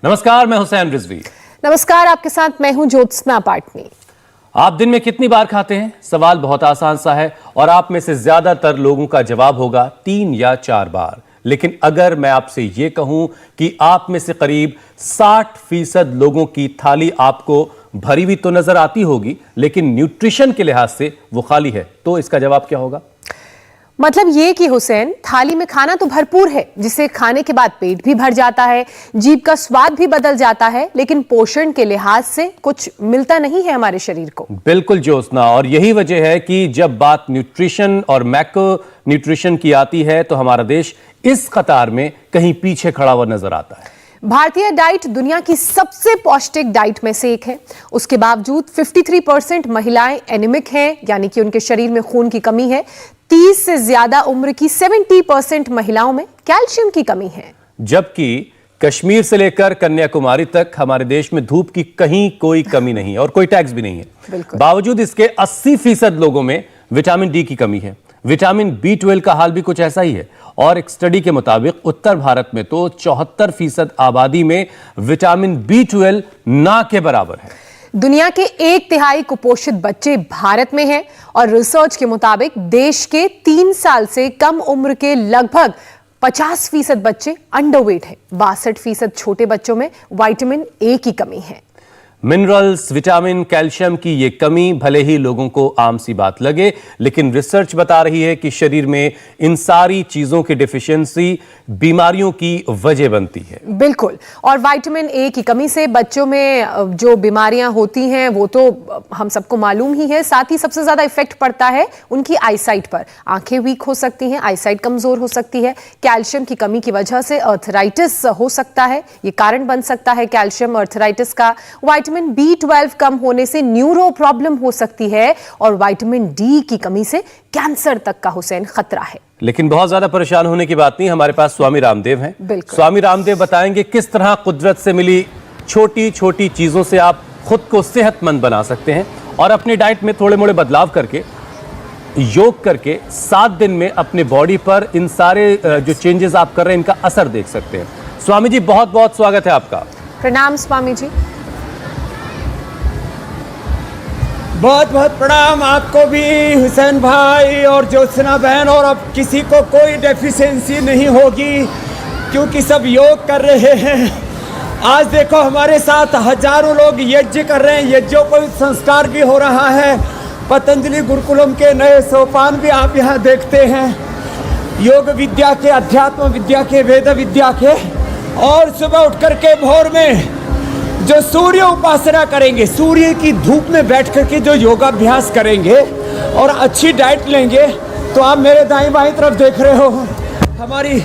नमस्कार, मैं हुसैन रिजवी। नमस्कार, आपके साथ मैं हूं ज्योत्सना पाटनी। आप दिन में कितनी बार खाते हैं? सवाल बहुत आसान सा है और आप में से ज्यादातर लोगों का जवाब होगा 3 या 4 बार। लेकिन अगर मैं आपसे यह कहूं कि आप में से करीब 60% लोगों की थाली आपको भरी हुई तो नजर आती होगी, लेकिन न्यूट्रिशन के लिहाज से वो खाली है, तो इसका जवाब क्या होगा? मतलब ये कि हुसैन, थाली में खाना तो भरपूर है, जिसे खाने के बाद पेट भी भर जाता है, जीभ का स्वाद भी बदल जाता है, लेकिन पोषण के लिहाज से कुछ मिलता नहीं है हमारे शरीर को। बिल्कुल ज्योत्सना, और यही वजह है कि जब बात न्यूट्रिशन और मैक्रो न्यूट्रिशन की आती है तो हमारा देश इस कतार में कहीं पीछे खड़ा हुआ नजर आता है। भारतीय डाइट दुनिया की सबसे पौष्टिक डाइट में से एक है। उसके बावजूद 53% महिलाएं एनीमिक हैं, यानी कि उनके शरीर में खून की कमी है। 30 से ज्यादा उम्र की 70% महिलाओं में कैल्शियम की कमी है। जबकि कश्मीर से लेकर कन्याकुमारी तक हमारे देश में धूप की कहीं कोई कमी नहीं है और कोई टैक्स भी नहीं है। बावजूद इसके 80% लोगों में विटामिन डी की कमी है। विटामिन B12 का हाल भी कुछ ऐसा ही है, और एक स्टडी के मुताबिक उत्तर भारत में तो 74% आबादी में विटामिन B12 ना के बराबर है। दुनिया के 1/3 कुपोषित बच्चे भारत में हैं, और रिसर्च के मुताबिक देश के 3 साल से कम उम्र के लगभग 50% बच्चे अंडरवेट हैं। 62% छोटे बच्चों में विटामिन ए की कमी है। मिनरल्स, विटामिन, कैल्शियम की ये कमी भले ही लोगों को आम सी बात लगे, लेकिन रिसर्च बता रही है कि शरीर में इन सारी चीजों की डिफिशियंसी बीमारियों की वजह बनती है। बिल्कुल, और विटामिन ए की कमी से बच्चों में जो बीमारियां होती हैं वो तो हम सबको मालूम ही है। साथ ही सबसे ज्यादा इफेक्ट पड़ता है उनकी आईसाइट पर। आंखें वीक हो सकती हैं, आईसाइट कमजोर हो सकती है। कैल्शियम की कमी की वजह से अर्थराइटिस हो सकता है, ये कारण बन सकता है कैल्शियम अर्थराइटिस का। विटामिन B12 कम होने से न्यूरो प्रॉब्लम हो सकती है, और विटामिन डी की कमी से कैंसर तक का हुसैन खतरा है। लेकिन बहुत ज्यादा परेशान होने की बात नहीं, हमारे पास स्वामी रामदेव हैं। स्वामी रामदेव बताएंगे किस तरह कुदरत से मिली छोटी छोटी चीजों से आप खुद को सेहतमंद बना सकते हैं, और अपनी डाइट में थोड़े मोड़े बदलाव करके, योग करके 7 दिन में अपने बॉडी पर इन सारे जो चेंजेस आप कर रहे हैं इनका असर देख सकते हैं। स्वामी जी, बहुत बहुत स्वागत है आपका। प्रणाम स्वामी जी। बहुत बहुत प्रणाम आपको भी हुसैन भाई और ज्योत्सना बहन। और अब किसी को कोई डेफिशिएंसी नहीं होगी, क्योंकि सब योग कर रहे हैं। आज देखो हमारे साथ हजारों लोग यज्ञ कर रहे हैं, यज्ञोपवीत संस्कार भी हो रहा है। पतंजलि गुरुकुलम के नए सोपान भी आप यहाँ देखते हैं, योग विद्या के, अध्यात्म विद्या के, वेद विद्या के। और सुबह उठ करके भोर में जो सूर्य उपासना करेंगे, सूर्य की धूप में बैठ करके जो योगाभ्यास करेंगे और अच्छी डाइट लेंगे, तो आप मेरे दाईं बाईं तरफ देख रहे हो हमारी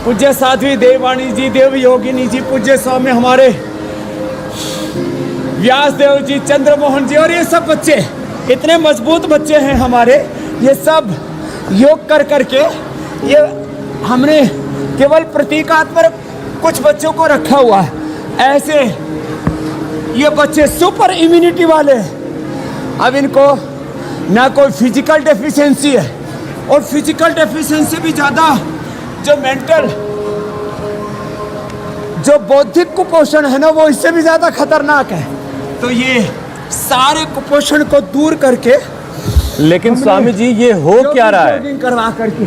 पूज्य साध्वी देववाणी जी, देव योगिनी जी, पूज्य स्वामी हमारे व्यास देव जी, चंद्रमोहन जी, और ये सब बच्चे इतने मजबूत बच्चे हैं हमारे। ये सब योग कर करके, ये हमने केवल प्रतीकात्मक कुछ बच्चों को रखा हुआ है, ऐसे ये बच्चे सुपर इम्यूनिटी वाले हैं। अब इनको ना कोई फिजिकल डेफिशिएंसी है, और फिजिकल डेफिशिएंसी भी ज़्यादा जो मेंटल, जो बौद्धिक कुपोषण है ना, वो इससे भी ज़्यादा खतरनाक है। तो ये सारे कुपोषण को दूर करके, लेकिन स्वामी जी ये हो क्या रहा है? जॉगिंग करवा करके,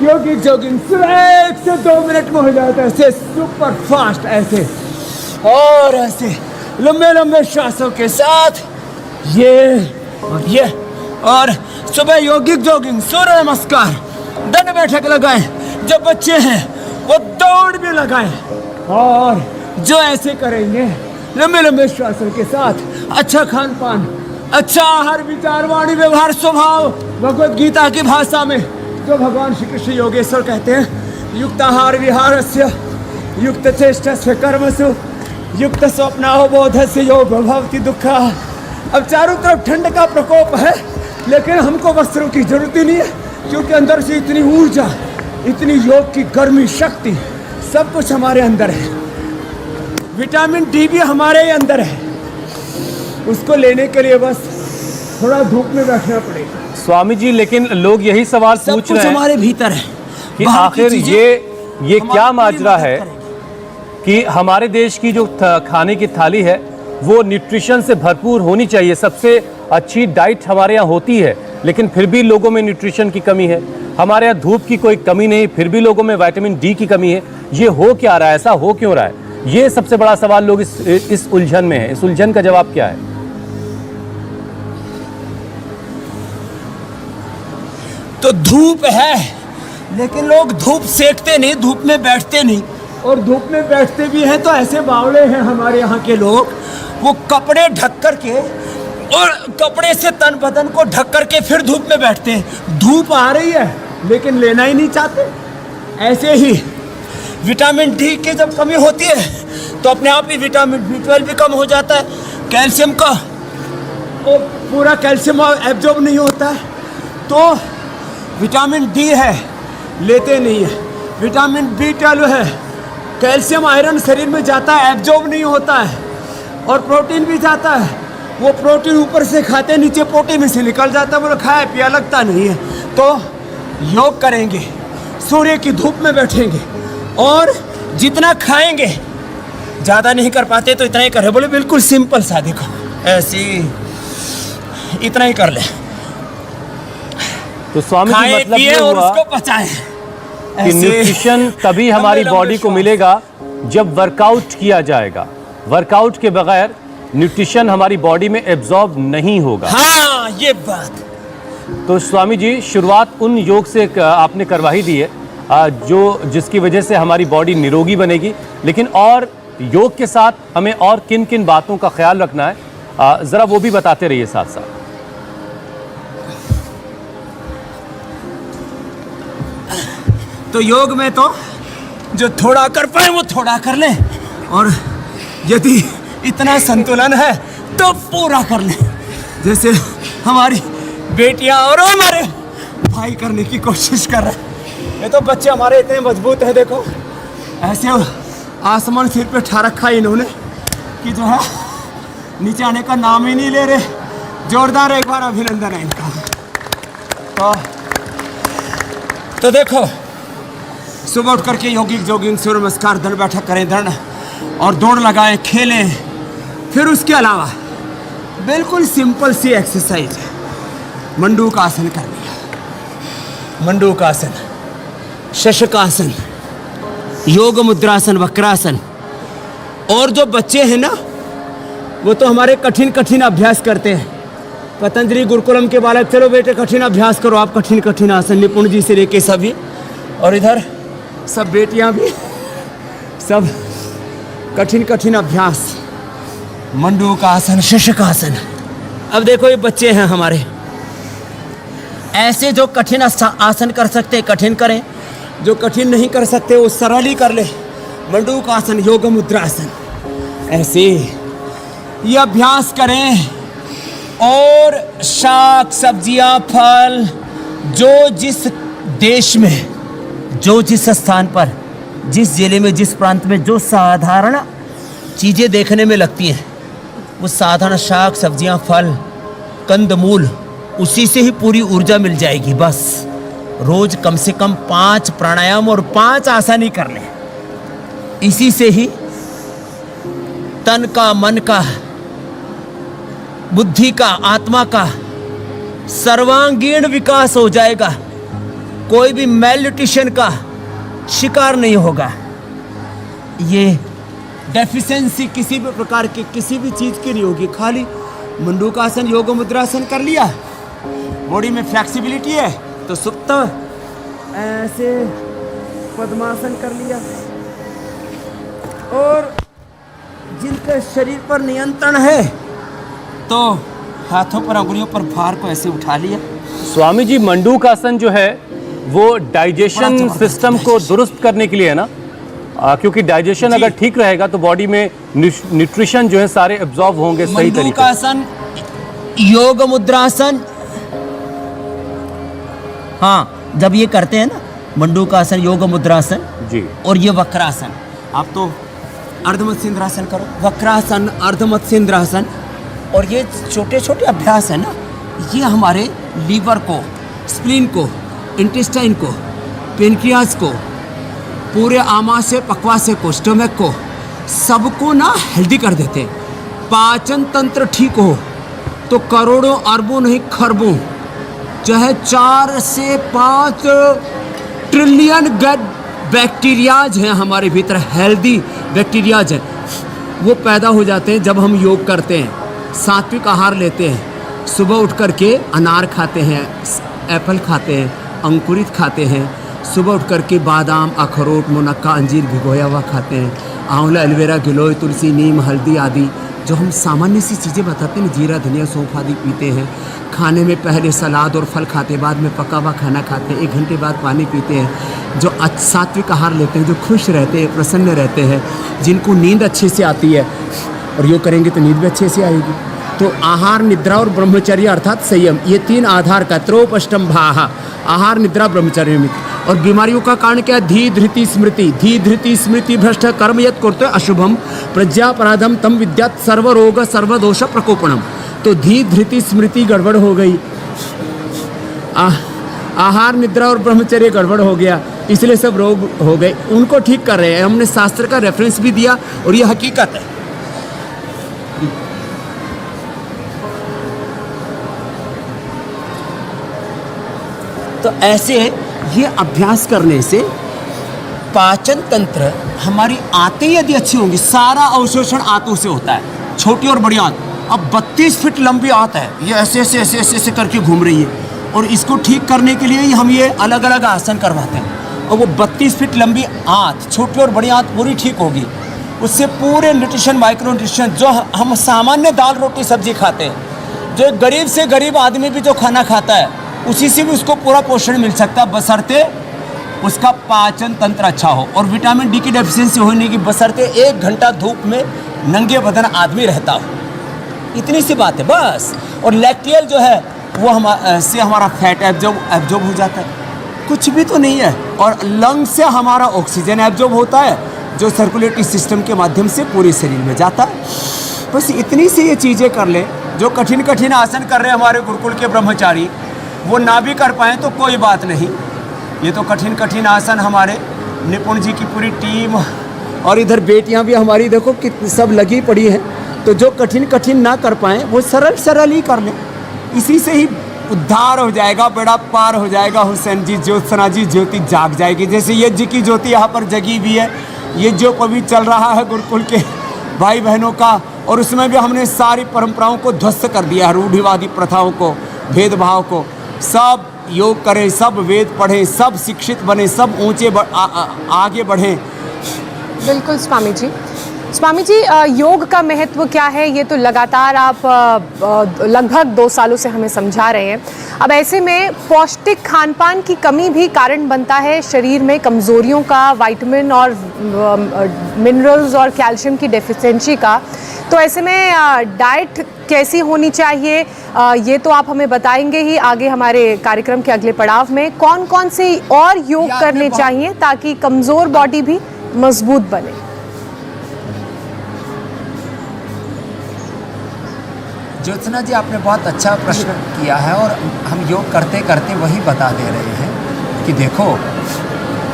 योगिक जॉगिंग 1 से 2 मिनट में हो जाता है, ऐसे सुपर फास्ट, ऐसे और ऐसे लंबे लंबे श्वासों के साथ ये और सुबह योगिक जॉगिंग, सूर्य नमस्कार, दंड बैठक लगाएं। जो बच्चे हैं वो दौड़ भी लगाएं, और जो ऐसे करेंगे लंबे लंबे श्वासों के साथ, अच्छा खान पान, अच्छा आहार, विचार, वाणी, व्यवहार, स्वभाव, भगवत गीता की भाषा में जो भगवान श्री कृष्ण योगेश्वर कहते हैं, युक्त आहार विहारस्य युक्त चेष्टस्य कर्मसु युक्त स्वप्नाहो बोधस्य योग भवति दुःखा। अब चारों तरफ ठंड का प्रकोप है, लेकिन हमको वस्त्रों की जरूरत ही नहीं है, क्योंकि अंदर से इतनी ऊर्जा, इतनी योग की गर्मी, शक्ति, सब कुछ हमारे अंदर है। विटामिन डी भी हमारे अंदर है, उसको लेने के लिए बस थोड़ा धूप में बैठना पड़ेगा। स्वामी जी, लेकिन लोग यही सवाल पूछ रहे हैं हमारे भीतर है कि आखिर ये क्या माजरा है कि हमारे देश की जो खाने की थाली है वो न्यूट्रिशन से भरपूर होनी चाहिए। सबसे अच्छी डाइट हमारे यहाँ होती है, लेकिन फिर भी लोगों में न्यूट्रिशन की कमी है। हमारे यहाँ धूप की कोई कमी नहीं, फिर भी लोगों में विटामिन डी की कमी है। ये हो क्या रहा है, ऐसा हो क्यों रहा है? ये सबसे बड़ा सवाल लोग इस उलझन में है। इस उलझन का जवाब क्या है? तो धूप है, लेकिन लोग धूप सेकते नहीं, धूप में बैठते नहीं। और धूप में बैठते भी हैं तो ऐसे बावले हैं हमारे यहाँ के लोग, वो कपड़े ढक करके और कपड़े से तन बदन को ढक करके फिर धूप में बैठते हैं। धूप आ रही है लेकिन लेना ही नहीं चाहते। ऐसे ही विटामिन डी की जब कमी होती है तो अपने आप ही विटामिन B12 भी कम हो जाता है, कैल्शियम का वो पूरा कैल्शियम एब्जॉर्ब नहीं होता है। तो विटामिन डी है, लेते नहीं है। विटामिन B12 है, कैल्शियम आयरन शरीर में जाता है, एब्जॉर्ब नहीं होता है। और प्रोटीन भी जाता है, वो प्रोटीन ऊपर से खाते, नीचे पोटी में से निकल जाता है, बोले खाया पिया लगता नहीं है। तो योग करेंगे, सूर्य की धूप में बैठेंगे और जितना खाएंगे, ज़्यादा नहीं कर पाते तो इतना ही करें। बोले बिल्कुल सिंपल सा, देखो ऐसी इतना ही कर ले। तो स्वामी जी मतलब ये और हुआ उसको पचाएं कि न्यूट्रिशन तभी हमारी बॉडी को मिलेगा जब वर्कआउट किया जाएगा। वर्कआउट के बगैर न्यूट्रिशन हमारी बॉडी में एब्जॉर्ब नहीं होगा। हाँ, ये बात। तो स्वामी जी शुरुआत उन योग से आपने करवाई दी है जिसकी वजह से हमारी बॉडी निरोगी बनेगी। लेकिन और योग के साथ हमें और किन किन बातों का ख्याल रखना है, ज़रा वो भी बताते रहिए साथ साथ। तो योग में तो जो थोड़ा कर पाए वो थोड़ा कर लें, और यदि इतना संतुलन है तो पूरा कर लें। जैसे हमारी बेटियां और हमारे भाई करने की कोशिश कर रहे हैं। ये तो बच्चे हमारे इतने मजबूत हैं, देखो ऐसे आसमान सिर पे ठा रखा है इन्होंने कि जो है नीचे आने का नाम ही नहीं ले रहे। जोरदार एक बार अभिनंदन है इनका। तो देखो सुबह उठ करके योगिक जोगिंग सूर्य नमस्कार दंड बैठक करें, दंड और दौड़ लगाएं, खेलें। फिर उसके अलावा बिल्कुल सिंपल सी एक्सरसाइज है, मंडूकासन कर लिया। मंडूकासन, शशकासन, योग मुद्रासन, वक्रासन। और जो बच्चे हैं ना वो तो हमारे कठिन कठिन अभ्यास करते हैं। पतंजलि गुरुकुलम के बालक, चलो बेटे कठिन अभ्यास करो आप, कठिन कठिन आसन, निपुण जी से लेके सभी। और इधर सब बेटियां भी सब कठिन कठिन अभ्यास, मंडूकासन, शशकासन। अब देखो ये बच्चे हैं हमारे, ऐसे जो कठिन आसन कर सकते कठिन करें, जो कठिन नहीं कर सकते वो सरल ही कर ले। मंडूकासन, योग मुद्रासन, ऐसे ये अभ्यास करें। और शाक सब्जियां, फल, जो जिस देश में, जो जिस स्थान पर, जिस जिले में, जिस प्रांत में जो साधारण चीज़ें देखने में लगती हैं, वो साधारण शाक सब्जियां, फल, कंदमूल, उसी से ही पूरी ऊर्जा मिल जाएगी। बस रोज कम से कम 5 प्राणायाम और 5 आसन ही कर लें। इसी से ही तन का, मन का, बुद्धि का, आत्मा का सर्वांगीण विकास हो जाएगा। कोई भी मेलन्यूट्रिशन का शिकार नहीं होगा। ये डेफिशिएंसी किसी भी प्रकार की, किसी भी चीज़ की नहीं होगी। खाली मंडूकासन, योग मुद्रासन कर लिया, बॉडी में फ्लेक्सिबिलिटी है तो सुप्त ऐसे पद्मासन कर लिया। और जिनके शरीर पर नियंत्रण है तो हाथों पर, अंगुलियों पर भार को ऐसे उठा लिया। स्वामी जी मंडूकासन जो है वो डाइजेशन सिस्टम को दुरुस्त करने के लिए है ना? क्योंकि डाइजेशन अगर ठीक रहेगा तो बॉडी में न्यूट्रिशन जो है सारे एब्जॉर्ब होंगे सही तरीके से। मंडूकासन, योग मुद्रासन, हाँ जब ये करते हैं ना मंडूकासन, योग मुद्रासन जी, और ये वक्रासन, आप तो अर्धमत्स्येंद्रासन करो, वक्रासन, अर्धमत्स्येंद्रासन। और ये छोटे छोटे अभ्यास है ना, ये हमारे लीवर को, स्प्लीन को, इंटेस्टाइन को, पेनक्रियाज को, पूरे आमाशय पक्वाशय को, स्टमक को सबको ना हेल्दी कर देते हैं। पाचन तंत्र ठीक हो तो करोड़ों अरबों नहीं खरबों, चाहे 4 से 5 ट्रिलियन बैक्टीरियाज हैं हमारे भीतर, हेल्दी बैक्टीरियाज हैं, वो पैदा हो जाते हैं जब हम योग करते हैं, सात्विक आहार लेते हैं। सुबह उठ करके अनार खाते हैं, एप्पल खाते हैं, अंकुरित खाते हैं, सुबह उठ करके बादाम, अखरोट, मुनक्का, अंजीर भिगोया हुआ खाते हैं, आंवला, एलोवेरा, गिलोय, तुलसी, नीम, हल्दी आदि जो हम सामान्य सी चीज़ें बताते हैं, जीरा, धनिया, सौंफ आदि पीते हैं। खाने में पहले सलाद और फल खाते, बाद में पका हुआ खाना खाते हैं, 1 घंटे बाद पानी पीते हैं। जो सात्विक आहार लेते हैं, जो खुश रहते हैं, प्रसन्न रहते हैं, जिनको नींद अच्छे से आती है, और योग करेंगे तो नींद भी अच्छे से आएगी। तो आहार, निद्रा और ब्रह्मचर्य अर्थात संयम, ये 3 आधार का त्रोपष्टम्भाः, आहार, निद्रा, ब्रह्मचर्य में। और बीमारियों का कारण क्या है? धी धृति स्मृति, धी धृति स्मृति भ्रष्ट कर्म यत् कुरुते अशुभम प्रज्ञापराधम तम विद्यात् सर्वरोग सर्वदोष प्रकोपणम। तो धी धृति स्मृति गड़बड़ हो गई, आहार, निद्रा और ब्रह्मचर्य गड़बड़ हो गया, इसलिए सब रोग हो गए। उनको ठीक कर रहे हैं। हमने शास्त्र का रेफरेंस भी दिया और ये हकीकत है। तो ऐसे ये अभ्यास करने से पाचन तंत्र हमारी आंतें यदि अच्छी होंगी, सारा अवशोषण आंतों से होता है, छोटी और बड़ी आंत। अब 32 फीट लंबी आंत है, ये ऐसे ऐसे ऐसे ऐसे ऐसे करके घूम रही है, और इसको ठीक करने के लिए हम ये अलग अलग आसन करवाते हैं। और वो 32 फीट लंबी आंत, छोटी और बड़ी आंत पूरी ठीक होगी, उससे पूरे न्यूट्रिशन, माइक्रो न्यूट्रिशन, जो हम सामान्य दाल रोटी सब्जी खाते हैं, जो गरीब से गरीब आदमी भी जो खाना खाता है, उसी से भी उसको पूरा पोषण मिल सकता है, बशर्ते उसका पाचन तंत्र अच्छा हो। और विटामिन डी की डेफिशिएंसी होने की बशर्ते 1 घंटा धूप में नंगे बदन आदमी रहता हो, इतनी सी बात है बस। और लैक्टियल जो है वो से हमारा फैट एब्जॉर्ब हो जाता है, कुछ भी तो नहीं है। और लंग से हमारा ऑक्सीजन एब्जॉर्ब होता है, जो सर्कुलेटरी सिस्टम के माध्यम से पूरे शरीर में जाता है। बस इतनी सी ये चीज़ें कर ले। जो कठिन कठिन आसन कर रहे हैं हमारे गुरुकुल के ब्रह्मचारी, वो ना भी कर पाएँ तो कोई बात नहीं। ये तो कठिन कठिन आसन हमारे निपुण जी की पूरी टीम, और इधर बेटियां भी हमारी देखो कितनी सब लगी पड़ी हैं। तो जो कठिन कठिन ना कर पाएँ वो सरल सरल ही कर लें, इसी से ही उद्धार हो जाएगा, बेड़ा पार हो जाएगा। हुसैन जी, ज्योत्सना जी, ज्योति जाग जाएगी। जैसे यज्ञ की ज्योति यहाँ पर जगी भी है, ये जो पवित्र चल रहा है गुरुकुल के भाई बहनों का, और उसमें भी हमने सारी परंपराओं को ध्वस्त कर दिया है, रूढ़िवादी प्रथाओं को, भेदभाव को। सब योग करें, सब वेद पढ़ें, सब शिक्षित बने, सब ऊंचे आगे बढ़ें। बिल्कुल स्वामी जी। स्वामी जी, योग का महत्व क्या है, ये तो लगातार आप लगभग 2 सालों से हमें समझा रहे हैं। अब ऐसे में पौष्टिक खान पान की कमी भी कारण बनता है शरीर में कमज़ोरियों का, विटामिन और मिनरल्स और कैल्शियम की डेफिशिएंसी का। तो ऐसे में डाइट कैसी होनी चाहिए, ये तो आप हमें बताएंगे ही आगे हमारे कार्यक्रम के अगले पड़ाव में। कौन कौन से और योग करने चाहिए ताकि कमज़ोर बॉडी भी मजबूत बने? ज्योत्सना जी, आपने बहुत अच्छा प्रश्न किया है, और हम योग करते करते वही बता दे रहे हैं कि देखो,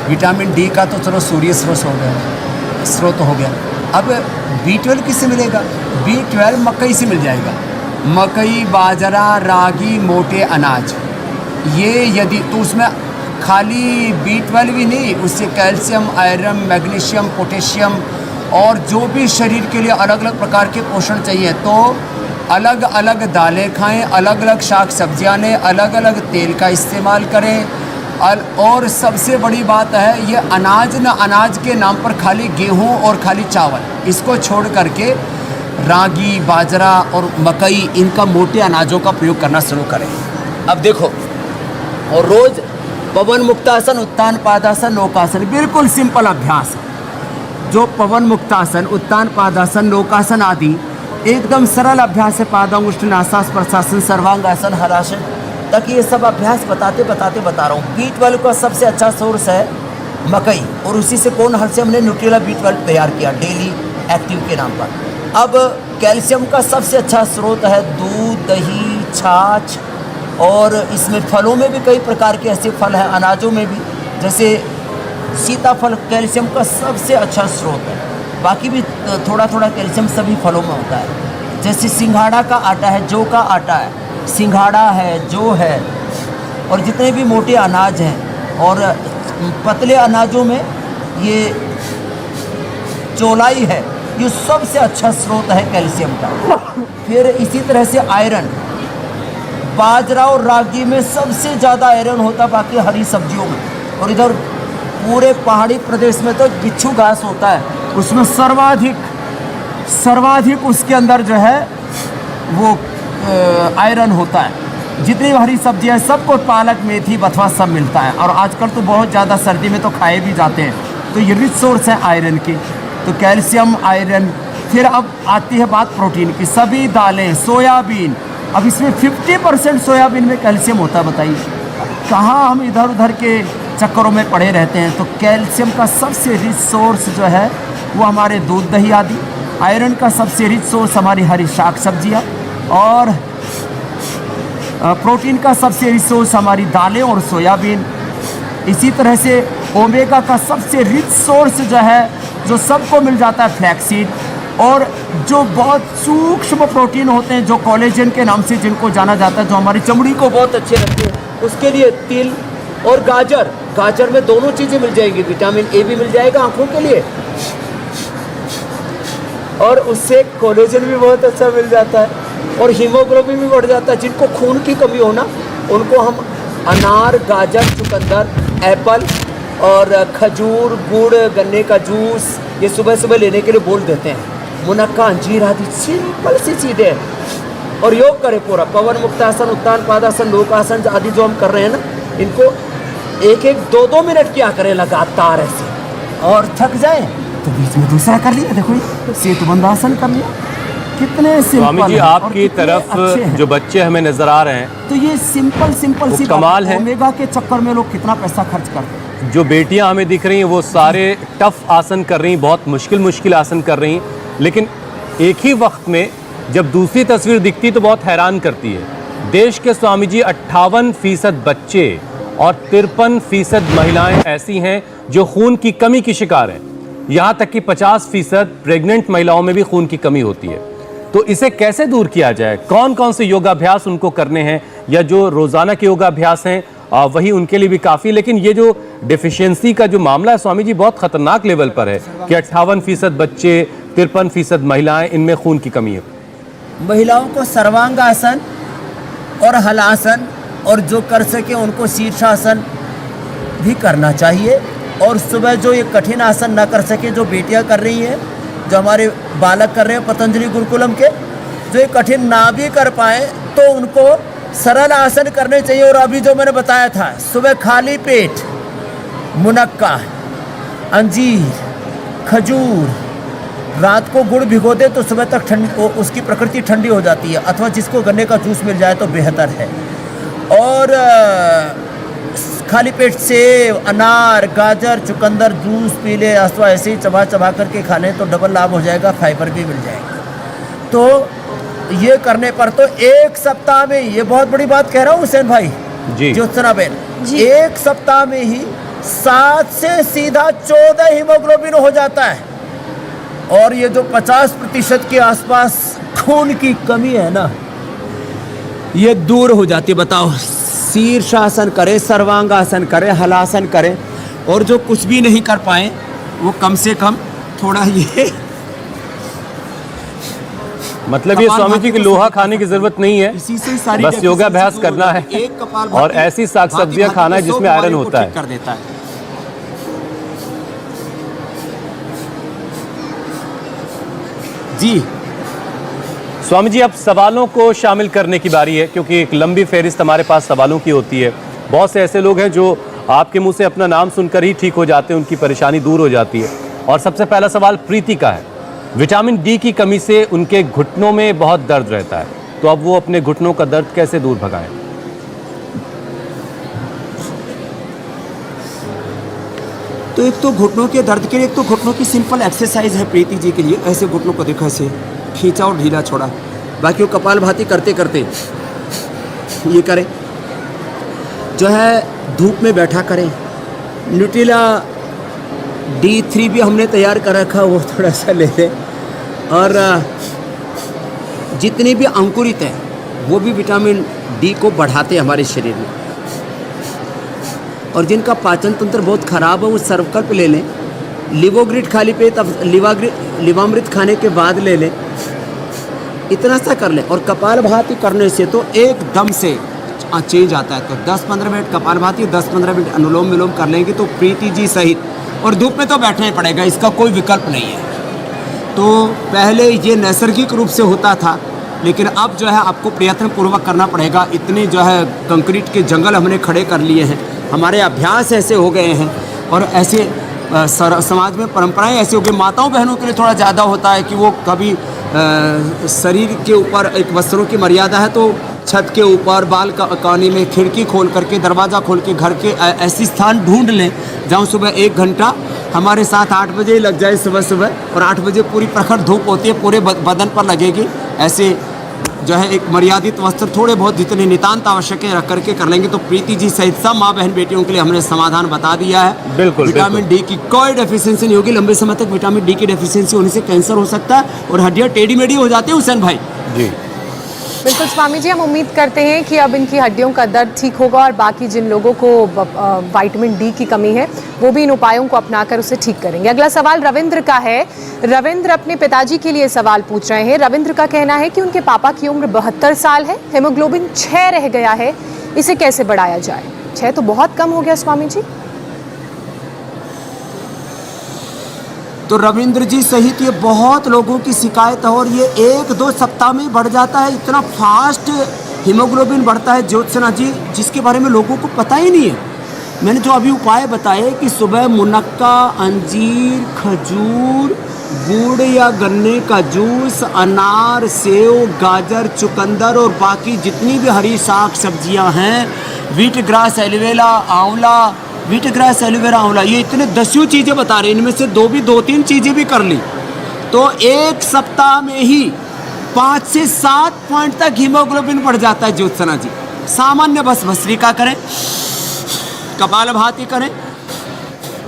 विटामिन डी का तो चलो सूर्य स्रोत हो गया। अब B12 किससे मिलेगा? B12 मकई से मिल जाएगा। मकई, बाजरा, रागी, मोटे अनाज, ये यदि तो उसमें खाली B12 ही नहीं, उससे कैल्शियम, आयरन, मैग्नीशियम, पोटेशियम और जो भी शरीर के लिए अलग अलग प्रकार के पोषण चाहिए, तो अलग अलग दालें खाएं, अलग अलग शाक सब्जियां लें, अलग अलग तेल का इस्तेमाल करें। और सबसे बड़ी बात है, ये अनाज के नाम पर खाली गेहूं और खाली चावल, इसको छोड़ करके रागी, बाजरा और मकई, इनका मोटे अनाजों का प्रयोग करना शुरू करें। अब देखो, और रोज़ पवन मुक्तासन, उत्तान पादासन, नौकासन, बिल्कुल सिंपल अभ्यास है। जो पवन मुक्तासन, उत्तान पादासन, नौकासन आदि एकदम सरल अभ्यास है। पादांगुष्ठ, नासास, प्रशासन, सर्वांगासन, हलासन तक ये सब अभ्यास बताते बताते बता रहा हूँ। B12 का सबसे अच्छा सोर्स है मकई, और उसी से कोन हल से हमने न्यूट्रेला B12 तैयार किया डेली एक्टिव के नाम पर। अब कैल्शियम का सबसे अच्छा स्रोत है दूध, दही, छाछ, और इसमें फलों में भी कई प्रकार के ऐसे फल हैं, अनाजों में भी, जैसे सीताफल कैल्शियम का सबसे अच्छा स्रोत है। बाकी भी थोड़ा थोड़ा कैल्शियम सभी फलों में होता है। जैसे सिंघाड़ा का आटा है, जौ का आटा है, सिंघाड़ा है, जौ है, और जितने भी मोटे अनाज हैं और पतले अनाजों में ये चौलाई है, ये सबसे अच्छा स्रोत है कैल्शियम का। फिर इसी तरह से आयरन, बाजरा और रागी में सबसे ज़्यादा आयरन होता है, बाकी हरी सब्जियों में। और इधर पूरे पहाड़ी प्रदेश में तो बिच्छू घास होता है, उसमें सर्वाधिक उसके अंदर जो है वो आयरन होता है। जितनी हरी सब्जियां सबको पालक, मेथी, बथुआ सब मिलता है, और आजकल तो बहुत ज़्यादा सर्दी में तो खाए भी जाते हैं। तो ये रिच सोर्स है आयरन की, तो कैल्शियम, आयरन। फिर अब आती है बात प्रोटीन की। सभी दालें, सोयाबीन, अब इसमें 50% सोयाबीन में कैल्शियम होता है। बताइए कहाँ हम इधर उधर के चक्करों में पड़े रहते हैं। तो कैल्शियम का सबसे रिच सोर्स जो है वो हमारे दूध, दही आदि। आयरन का सबसे रिच सोर्स हमारी हरी शाक सब्जियाँ, और प्रोटीन का सबसे रिच सोर्स हमारी दालें और सोयाबीन। इसी तरह से ओमेगा का सबसे रिच सोर्स जो है, जो सबको मिल जाता है, फ्लैक्सीड। और जो बहुत सूक्ष्म प्रोटीन होते हैं, जो कोलेजन के नाम से जिनको जाना जाता है, जो हमारी चमड़ी को बहुत अच्छे रखते हैं, उसके लिए तिल और गाजर। गाजर में दोनों चीज़ें मिल जाएंगी, विटामिन ए भी मिल जाएगा आँखों के लिए, और उससे कोलेजन भी बहुत अच्छा मिल जाता है, और हीमोग्लोबिन भी बढ़ जाता है। जिनको खून की कमी हो ना, उनको हम अनार, गाजर, चुकंदर, एप्पल और खजूर, गुड़, गन्ने का जूस ये सुबह सुबह लेने के लिए बोल देते हैं। मुनक्का, अंजीर आदि सिंपल सी चीज़ें हैं। और योग करें पूरा, पवन मुक्तासन, उत्तान पादासन, लोकासन आदि जो हम कर रहे हैं ना, इनको 1-2 मिनट किया करें लगातार ऐसे, और थक जाए तो बीच में दूसरा कर लिया। देखो सेतुबंधासन कर लिया, कितने स्वामी सिंपल जी आपकी तरफ जो बच्चे हमें नजर आ रहे हैं, तो ये सिंपल सी कमाल है। ओमेगा के चक्कर में लोग कितना पैसा खर्च करते हैं। जो बेटियां हमें दिख रही हैं वो सारे टफ आसन कर रही हैं, बहुत मुश्किल आसन कर रही हैं, लेकिन एक ही वक्त में जब दूसरी तस्वीर दिखती तो बहुत हैरान करती है। देश के स्वामी जी 58% बच्चे और 53% महिलाएं ऐसी हैं जो खून की कमी की शिकार हैं। यहाँ तक कि 50% प्रेग्नेंट महिलाओं में भी खून की कमी होती है। तो इसे कैसे दूर किया जाए? कौन कौन से योगाभ्यास उनको करने हैं, या जो रोजाना के योगाभ्यास हैं वही उनके लिए भी काफ़ी? लेकिन ये जो डिफिशियंसी का जो मामला है स्वामी जी, बहुत खतरनाक लेवल पर है कि 58% बच्चे, 53% महिलाएं, इनमें खून की कमी है। महिलाओं को सर्वांगासन और हलासन, और जो कर सके उनको शीर्षासन भी करना चाहिए। और सुबह जो ये कठिन आसन ना कर सके, जो बेटियां कर रही हैं, जो हमारे बालक कर रहे हैं पतंजलि गुरुकुलम के, जो ये कठिन ना भी कर पाए तो उनको सरल आसन करने चाहिए। और अभी जो मैंने बताया था, सुबह खाली पेट मुनक्का, अंजीर, खजूर, रात को गुड़ भिगो दे तो सुबह तक उसकी प्रकृति ठंडी हो जाती है, अथवा जिसको गन्ने का जूस मिल जाए तो बेहतर है। और खाली पेट सेब, अनार, गाजर, चुकंदर जूस पी ले, अथवा ऐसे ही चबा चबा करके खा लें तो डबल लाभ हो जाएगा, फाइबर भी मिल जाएगा। तो ये करने पर तो 1 सप्ताह में, ये बहुत बड़ी बात कह रहा हूँ हुसैन भाई जी, ज्योत्सना बेन, 1 सप्ताह में ही 7 से सीधा 14 हीमोग्लोबिन हो जाता है। और ये जो 50% के आसपास खून की कमी है ना, ये दूर हो जाती है। बताओ, शीर्षासन करें, सर्वांगासन करें, हलासन करें, और जो कुछ भी नहीं कर पाए वो कम से कम थोड़ा ये मतलब ये स्वामी जी की लोहा खाने की जरूरत नहीं है, इसी से सारी बस योगाभ्यास करना है और ऐसी साग सब्जियां खाना है जिसमें आयरन होता है। कर देता है। जी स्वामी जी, अब सवालों को शामिल करने की बारी है, क्योंकि एक लंबी फहरिस्त हमारे पास सवालों की होती है। बहुत से ऐसे लोग हैं जो आपके मुंह से अपना नाम सुनकर ही ठीक हो जाते हैं, उनकी परेशानी दूर हो जाती है। और सबसे पहला सवाल प्रीति का है। विटामिन डी की कमी से उनके घुटनों में बहुत दर्द रहता है, तो अब वो अपने घुटनों का दर्द कैसे दूर भगाएं? तो एक तो घुटनों के दर्द के लिए एक तो घुटनों की सिंपल एक्सरसाइज है प्रीति जी के लिए। ऐसे घुटनों को देखो, ऐसे खींचा और ढीला छोड़ा, बाकी वो कपालभाति करते करते ये करें। जो है धूप में बैठा करें, न्यूट्रिला D3 भी हमने तैयार कर रखा, वो थोड़ा सा ले लें। और जितने भी अंकुरित हैं वो भी विटामिन डी को बढ़ाते हैं हमारे शरीर में। और जिनका पाचन तंत्र बहुत ख़राब है वो सर्वकल्प ले लें। लिवोग्रिड खाली पेट लिवामृत खाने के बाद ले लें, इतना सा कर लें। और कपालभाति करने से तो एकदम से चेंज आता है। तो 10-15 मिनट कपालभाति, 10-15 मिनट अनुलोम विलोम कर लेंगे तो प्रीति जी सहित, और धूप में तो बैठना ही पड़ेगा, इसका कोई विकल्प नहीं है। तो पहले ये नैसर्गिक रूप से होता था, लेकिन अब जो है आपको प्रयत्न पूर्वक करना पड़ेगा। इतने जो है कंक्रीट के जंगल हमने खड़े कर लिए हैं, हमारे अभ्यास ऐसे हो गए हैं, और ऐसे समाज में परंपराएं ऐसी हो गई। माताओं बहनों के लिए थोड़ा ज़्यादा होता है कि वो कभी शरीर के ऊपर एक वस्त्रों की मर्यादा है तो छत के ऊपर बाल कॉनी में खिड़की खोल करके, दरवाज़ा खोल के घर के ऐसी स्थान ढूंढ लें जहाँ सुबह 1 घंटा हमारे साथ 8 बजे ही लग जाए सुबह, और 8 बजे पूरी प्रखर धूप होती है, पूरे बदन पर लगेगी। ऐसे जो है एक मर्यादित वस्त्र थोड़े बहुत जितने नितांत आवश्यक है रख करके कर लेंगे तो प्रीति जी सहित सब माँ बहन बेटियों के लिए हमने समाधान बता दिया है। बिल्कुल, विटामिन डी की कोई डेफिशिएंसी नहीं होगी। लंबे समय तक विटामिन डी की डेफिशिएंसी होने से कैंसर हो सकता है और हड्डियाँ टेढ़ी मेढ़ी हो जाती है। हुसैन भाई जी बिल्कुल स्वामी जी, हम उम्मीद करते हैं कि अब इनकी हड्डियों का दर्द ठीक होगा और बाकी जिन लोगों को विटामिन डी की कमी है वो भी इन उपायों को अपनाकर उसे ठीक करेंगे। अगला सवाल रविंद्र का है। रविंद्र अपने पिताजी के लिए सवाल पूछ रहे हैं। रविंद्र का कहना है कि उनके पापा की उम्र 72 साल है, हेमोग्लोबिन 6 रह गया है, इसे कैसे बढ़ाया जाए? 6 तो बहुत कम हो गया स्वामी जी। तो रविंद्र जी सहित ये बहुत लोगों की शिकायत है, और ये 1-2 सप्ताह में बढ़ जाता है। इतना फास्ट हीमोग्लोबिन बढ़ता है ज्योत्सना जी, जिसके बारे में लोगों को पता ही नहीं है। मैंने जो अभी उपाय बताए कि सुबह मुनक्का, अंजीर, खजूर, गुड़ या गन्ने का जूस, अनार, सेव, गाजर, चुकंदर और बाकी जितनी भी हरी साग सब्जियां हैं, व्हीट ग्रास, एलोवेरा, आंवला, व्हीट ग्रास, एलोवेरा, आंवला, ये इतने 10 चीज़ें बता रहे हैं, इनमें से 2-3 चीज़ें भी कर ली तो 1 सप्ताह में ही 5 से 7 पॉइंट तक हीमोग्लोबिन बढ़ जाता है ज्योत्सना जी। सामान्य बस भस्त्रिका करें, कपालभाति करें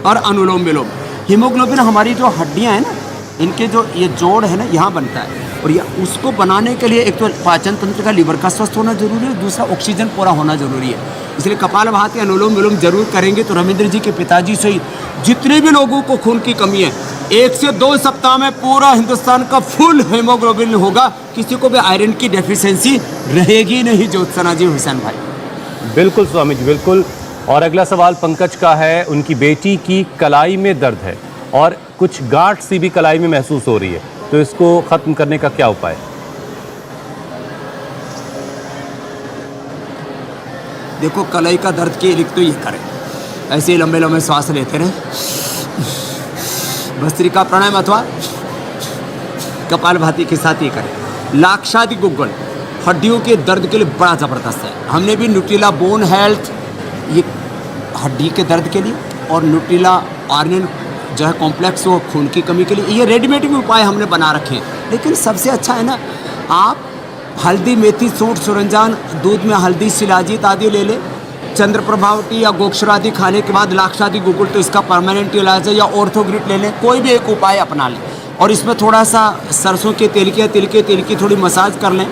और अनुलोम विलोम। हीमोग्लोबिन हमारी जो हड्डियां हैं ना, इनके जो ये जोड़ है ना, यहाँ बनता है, और ये उसको बनाने के लिए एक तो पाचन तंत्र का, लीवर का स्वस्थ होना जरूरी है, दूसरा ऑक्सीजन पूरा होना जरूरी है। इसलिए कपालभाति, अनुलोम विलोम जरूर करेंगे तो रविंद्र जी के पिताजी सहित जितने भी लोगों को खून की कमी है 1 से 2 सप्ताह में पूरा हिंदुस्तान का फुल हीमोग्लोबिन होगा। किसी को भी आयरन की डेफिशिएंसी रहेगी नहीं ज्योत्सना जी। हुसैन भाई बिल्कुल स्वामी जी, बिल्कुल। और अगला सवाल पंकज का है। उनकी बेटी की कलाई में दर्द है और कुछ गांठ सी भी कलाई में महसूस हो रही है, तो इसको खत्म करने का क्या उपाय? देखो, कलाई का दर्द के लिए तो ये करें, ऐसे ही लंबे लंबे सांस लेते रहें, भस्त्रिका प्राणायाम अथवा कपालभाति के साथ ये करें। लाक्षादि गुग्गल हड्डियों के दर्द के लिए बड़ा ज़बरदस्त है। हमने भी न्यूट्रिला बोन हेल्थ, ये हड्डी के दर्द के लिए, और न्यूट्रिला आर्नियन जो है कॉम्प्लेक्स हो खून की कमी के लिए, ये रेडीमेड भी उपाय हमने बना रखे हैं। लेकिन सबसे अच्छा है ना, आप हल्दी, मेथी, सूंठ, सुरंजान, दूध में हल्दी, शिलाजीत आदि ले लें। चंद्र प्रभावटी या गोक्षर आदि खाने के बाद लाक्षादि गुग्गुल, तो इसका परमानेंट इलाज है, या ऑर्थोग्रिट ले लें। कोई भी एक उपाय अपना लें और इसमें थोड़ा सा सरसों के तेल की या तिल के तेल की थोड़ी मसाज कर लें।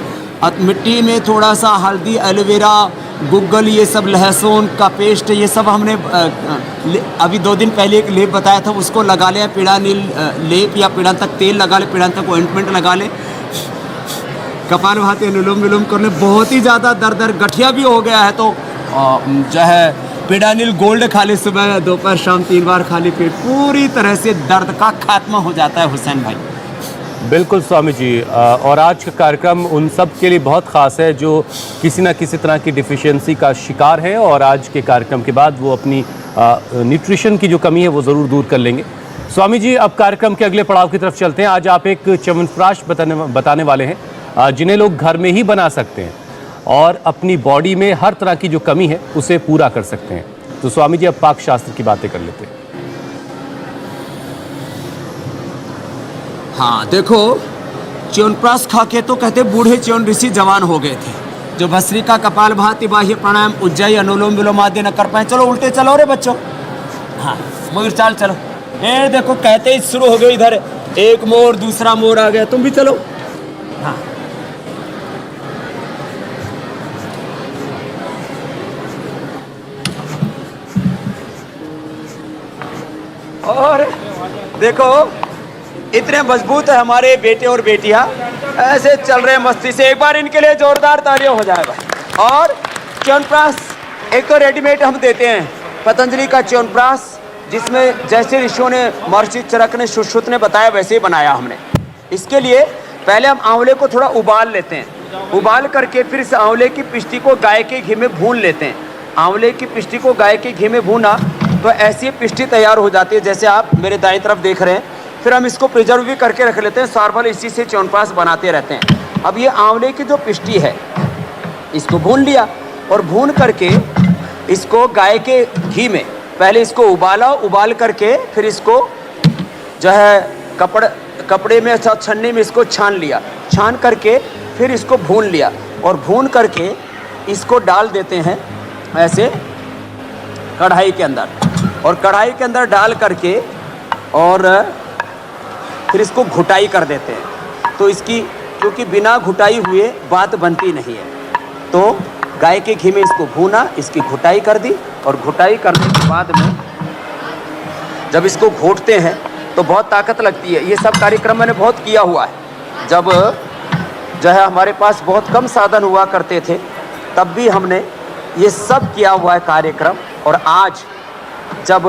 मिट्टी में थोड़ा सा हल्दी, एलोवेरा, गुग्गल, ये सब, लहसुन का पेस्ट, ये सब हमने अभी 2 दिन पहले एक लेप बताया था, उसको लगा लें। पीड़ा नील लेप या पीड़ा तक तेल लगा लें, पीड़ा तक ऑइंटमेंट लगा लें। कपालभाति, अनुलोम विलोम कर लें। बहुत ही ज़्यादा दर्द गठिया भी हो गया है तो जो है पीडानिल गोल्ड खा ले, सुबह दोपहर शाम 3 बार खाली पेट, पूरी तरह से दर्द का खात्मा हो जाता है। हुसैन भाई बिल्कुल स्वामी जी। और आज का कार्यक्रम उन सब के लिए बहुत ख़ास है जो किसी न किसी तरह की डिफिशियंसी का शिकार है, और आज के कार्यक्रम के बाद वो अपनी न्यूट्रिशन की जो कमी है वो ज़रूर दूर कर लेंगे। स्वामी जी, अब कार्यक्रम के अगले पड़ाव की तरफ चलते हैं। आज आप एक च्यवनप्राश बताने वाले हैं जिन्हें लोग घर में ही बना सकते हैं और अपनी बॉडी में हर तरह की जो कमी है उसे पूरा कर सकते हैं। तो स्वामी जी, अब पाक शास्त्र की बातें कर लेते हैं। हाँ, देखो, च्यवनप्राश खा के तो कहते बूढ़े च्यवन ऋषि जवान हो गए थे, जो भस्त्रिका, कपालभाति, बाह्य प्राणायाम, उज्जयी, अनुलोम विलोम आदि न कर पाए। चलो उल्टे चलो रे बच्चों, हाँ, मगर चाल चलो, ये देखो कहते ही शुरू हो गई, इधर एक मोड़ दूसरा मोड़ आ गया, तुम भी चलो। हाँ और देखो इतने मजबूत है हमारे बेटे और बेटियां, ऐसे चल रहे हैं मस्ती से। एक बार इनके लिए जोरदार तालियां हो जाए भाई। और च्यवनप्राश एक तो रेडीमेड हम देते हैं, पतंजलि का च्यवनप्राश, जिसमें जैसे ऋषियों ने, महर्षि चरक ने, सुश्रुत ने बताया वैसे ही बनाया हमने। इसके लिए पहले हम आंवले को थोड़ा उबाल लेते हैं, उबाल करके फिर इस आंवले की पिष्टी को गाय के घी में भून लेते हैं। आंवले की पिष्टी को गाय के घी में भूना तो ऐसी पिष्टी तैयार हो जाती है जैसे आप मेरे दाईं तरफ देख रहे हैं। फिर हम इसको प्रिजर्व भी करके रख लेते हैं, साल भर इसी से च्यवनप्राश बनाते रहते हैं। अब ये आंवले की जो पिष्टी है इसको भून लिया, और भून करके इसको गाय के घी में पहले इसको उबाला, उबाल करके फिर इसको जो है कपड़े में छन्नी में इसको छान लिया, छान करके फिर इसको भून लिया, और भून करके इसको डाल देते हैं ऐसे कढ़ाई के अंदर, और कढ़ाई के अंदर डाल करके और फिर इसको घुटाई कर देते हैं। तो इसकी क्योंकि बिना घुटाई हुए बात बनती नहीं है, तो गाय के घी में इसको भूना, इसकी घुटाई कर दी, और घुटाई करने के बाद में जब इसको घोटते हैं तो बहुत ताकत लगती है। ये सब कार्यक्रम मैंने बहुत किया हुआ है। जब जो है हमारे पास बहुत कम साधन हुआ करते थे तब भी हमने ये सब किया हुआ है कार्यक्रम। और आज जब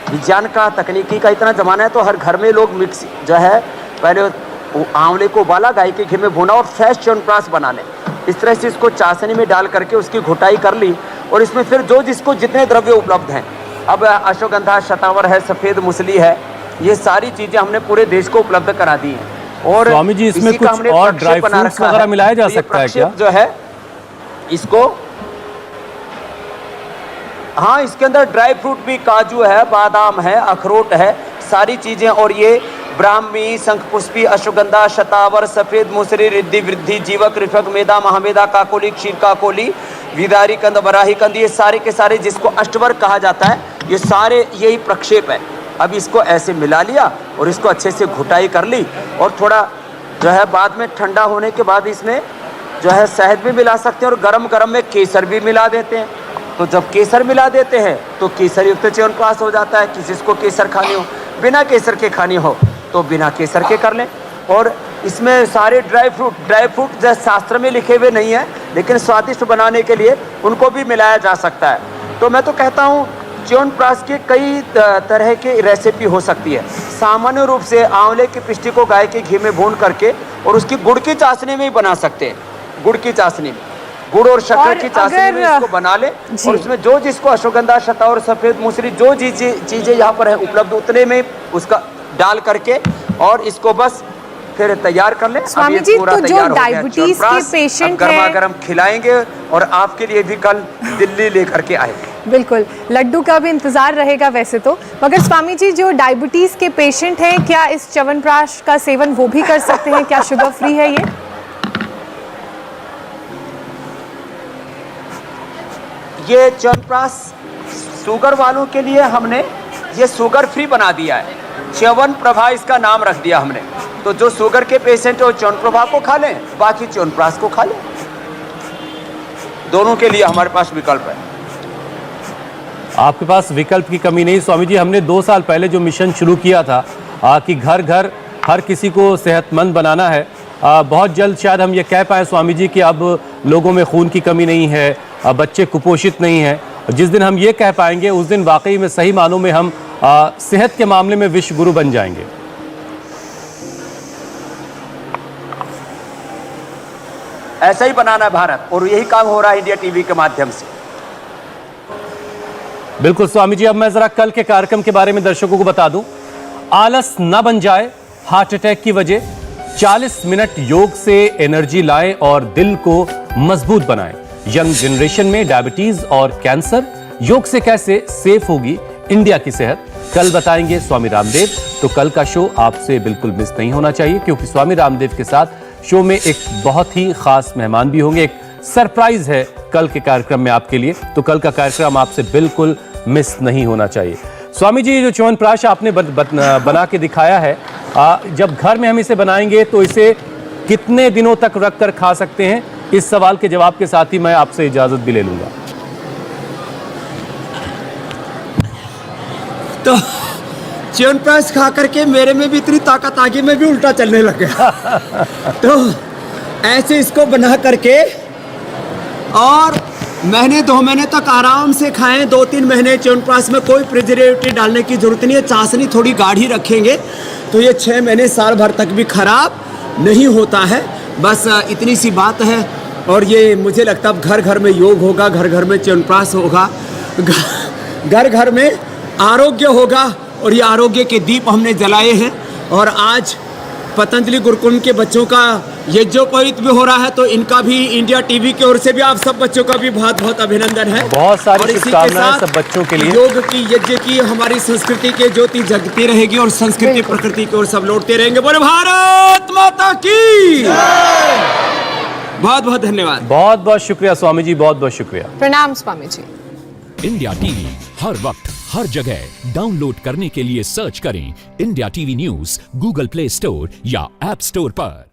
विज्ञान का, तकनीकी का इतना ज़माना है तो हर घर में लोग मिक्स जो है पहले आंवले को उबाला, गाय के घी में भुना और फ्रेश च्यवनप्राश बना लें। इस तरह से इसको चाशनी में डाल करके उसकी घुटाई कर ली, और इसमें फिर जो जिसको जितने द्रव्य उपलब्ध हैं, अब अश्वगंधा, शतावर है, सफ़ेद मूसली है, ये सारी चीज़ें हमने पूरे देश को उपलब्ध करा दी हैं। और स्वामी जी इसमें कुछ और ड्राई फ्रूट्स वगैरह मिलाया जा सकता है क्या? जो है इसको, हाँ इसके अंदर ड्राई फ्रूट भी, काजू है, बादाम है, अखरोट है, सारी चीज़ें। और ये ब्राह्मी, शंखपुष्पी, अश्वगंधा, शतावर, सफ़ेद मूसली, रिद्धि, वृद्धि, जीवक, रिफक, मेदा, महामेदा, काकोली, क्षीर काकोली, विदारी कंद, बराही कंद, ये सारे के सारे जिसको अष्टवर्ग कहा जाता है, ये सारे यही प्रक्षेप है। अब इसको ऐसे मिला लिया और इसको अच्छे से घुटाई कर ली, और थोड़ा जो है बाद में ठंडा होने के बाद इसमें जो है शहद भी मिला सकते हैं, और गरम गरम में केसर भी मिला देते हैं। तो जब केसर मिला देते हैं तो केसर युक्त च्यवनप्राश हो जाता है। किसी को केसर खानी हो, बिना केसर के खानी हो तो बिना केसर के कर लें। और इसमें सारे ड्राई फ्रूट जैसे शास्त्र में लिखे हुए नहीं है, लेकिन स्वादिष्ट बनाने के लिए उनको भी मिलाया जा सकता है। तो मैं तो कहता हूँ च्यवनप्राश की कई तरह की रेसिपी हो सकती है। सामान्य रूप से आंवले की पिष्टी को गाय के घी में भून करके और उसकी गुड़ की चाशनी में ही बना सकते हैं। गुड़ की चाशनी में, गुड़ और शक्कर की चाशनी में इसको बना ले, और उसमें जो जिसको अश्वगंधा, शतावर, सफ़ेद मूसली, जो चीज़ें यहाँ पर है उपलब्ध उतने में उसका डाल करके और इसको बस फिर तैयार कर ले। स्वामी जी, तो जो डायबिटीज के पेशेंट हैं, गर्मा गर्म खिलाएंगे और आपके लिए भी कल दिल्ली लेकर के आएंगे। बिल्कुल, लड्डू का भी इंतजार रहेगा वैसे तो। मगर स्वामी जी, जो डायबिटीज के पेशेंट हैं, क्या इस च्यवनप्राश का सेवन वो भी कर सकते हैं? क्या शुगर फ्री है ये च्यवनप्राश शुगर वालों के लिए हमने ये शुगर फ्री बना दिया है। च्यवनप्रभा इसका नाम रख दिया हमने। तो जो शुगर के पेशेंट है वो च्यवनप्रभा को खा लें, बाकी च्यवनप्राश को खा लें। दोनों के लिए हमारे पास विकल्प है। आपके पास विकल्प की कमी नहीं स्वामी जी। हमने 2 साल पहले जो मिशन शुरू किया था कि घर घर हर किसी को सेहतमंद बनाना है, बहुत जल्द शायद हम ये कह पाए स्वामी जी कि अब लोगों में खून की कमी नहीं है, बच्चे कुपोषित नहीं हैं। जिस दिन हम ये कह पाएंगे उस दिन वाकई में सही मानों में हम सेहत के मामले में विश्व गुरु बन जाएंगे। ऐसा ही बनाना है भारत, और यही काम हो रहा है इंडिया टीवी के माध्यम से। बिल्कुल स्वामी जी। अब मैं जरा कल के कार्यक्रम के बारे में दर्शकों को बता दूं। आलस न बन जाए हार्ट अटैक की वजह। 40 मिनट योग से एनर्जी लाएं और दिल को मजबूत बनाएं। यंग जनरेशन में डायबिटीज और कैंसर, योग से कैसे सेफ होगी इंडिया की सेहत, कल बताएंगे स्वामी रामदेव। तो कल का शो आपसे बिल्कुल मिस नहीं होना चाहिए, क्योंकि स्वामी रामदेव के साथ शो में एक बहुत ही खास मेहमान भी होंगे। एक सरप्राइज है कल के कार्यक्रम में आपके लिए, तो कल का कार्यक्रम आपसे बिल्कुल मिस नहीं होना चाहिए। स्वामी जी, जो च्यवनप्राश आपने बना के दिखाया है, जब घर में हम इसे बनाएंगे तो इसे कितने दिनों तक रख कर खा सकते हैं? इस सवाल के जवाब के साथ ही मैं आपसे इजाजत भी ले लूंगा। तो च्यवनप्राश खा करके मेरे में भी इतनी ताकत आ गई, मैं भी उल्टा चलने लग गया। तो ऐसे इसको बना करके और महीने 2 महीने तक आराम से खाएं। 2-3 महीने च्यवनप्राश में कोई प्रिजर्वेटिव डालने की जरूरत नहीं है। चाशनी थोड़ी गाढ़ी रखेंगे तो ये 6 महीने साल भर तक भी खराब नहीं होता है। बस इतनी सी बात है। और ये मुझे लगता है घर घर में योग होगा, घर घर में च्यवनप्राश होगा, घर घर में आरोग्य होगा। और ये आरोग्य के दीप हमने जलाए हैं। और आज पतंजलि गुरुकुल के बच्चों का यज्ञोपवीत भी हो रहा है, तो इनका भी इंडिया टीवी की ओर से भी आप सब बच्चों का भी बहुत बहुत अभिनंदन है। बहुत सारी और इसी के शुभकामनाएं साथ सब बच्चों के लिए। योग की, यज्ञ की, हमारी संस्कृति के ज्योति जगती रहेगी और संस्कृति प्रकृति की ओर सब लौटते रहेंगे। बोले भारत माता की बहुत बहुत धन्यवाद। बहुत बहुत शुक्रिया स्वामी जी, बहुत बहुत शुक्रिया। प्रणाम स्वामी जी। इंडिया टीवी हर वक्त हर जगह डाउनलोड करने के लिए सर्च करें India TV news Google play store या ऐप स्टोर पर।